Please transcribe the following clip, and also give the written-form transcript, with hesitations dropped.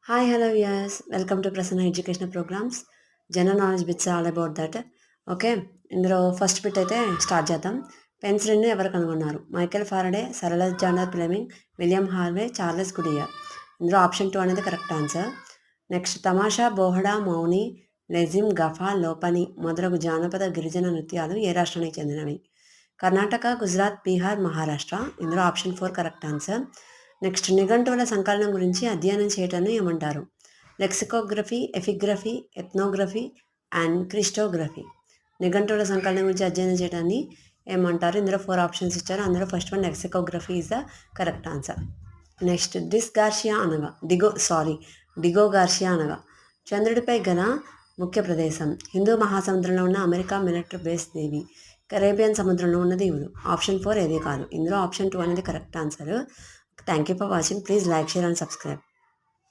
Hi, hello, yes. Welcome to Prasanna Educational Programs. General knowledge bits all about that. Okay, ఇందులో first bit అయితే start చేద్దాం. పెన్సిలిన్ని ఎవరు కనుగొన్నారు? Michael Faraday, sir Alexander Fleming, William Harvey, Charles Goodyear. ఇందులో option 2 అనేది correct answer. Next, తమాషా, బోహడా, మౌని, లెజిమ్, గఫా, లోపని మొదలగు జానపద గిరిజన నృత్యాలు ఏ రాష్ట్రానికి చెందినవి? కర్ణాటక, గుజరాత్, బీహార్, మహారాష్ట్ర. ఇందులో ఆప్షన్ 4 కరెక్ట్ ఆన్సర్. నెక్స్ట్, నిఘంటువుల సంకలనం గురించి అధ్యయనం చేయటాన్ని ఏమంటారు? Lexicography, epigraphy, ethnography and christography. నిఘంటువుల సంకలనం గురించి అధ్యయనం చేయడాన్ని ఏమంటారు? ఇందులో 4 ఆప్షన్స్ ఇచ్చారు. అందులో first one lexicography is the correct answer. Next, Diego Garcia అనగా చంద్రుడిపై గల ముఖ్య ప్రదేశం. హిందూ మహాసముద్రంలో ఉన్న అమెరికా మిలిటరీ బేస్ దేవి. కరేబియన్ సముద్రంలో ఉన్న దేవుడు. ఆప్షన్ 4 ఏది కాదు. ఇందులో ఆప్షన్ 2 అనేది correct answer. Thank you for watching. Please like, share and subscribe.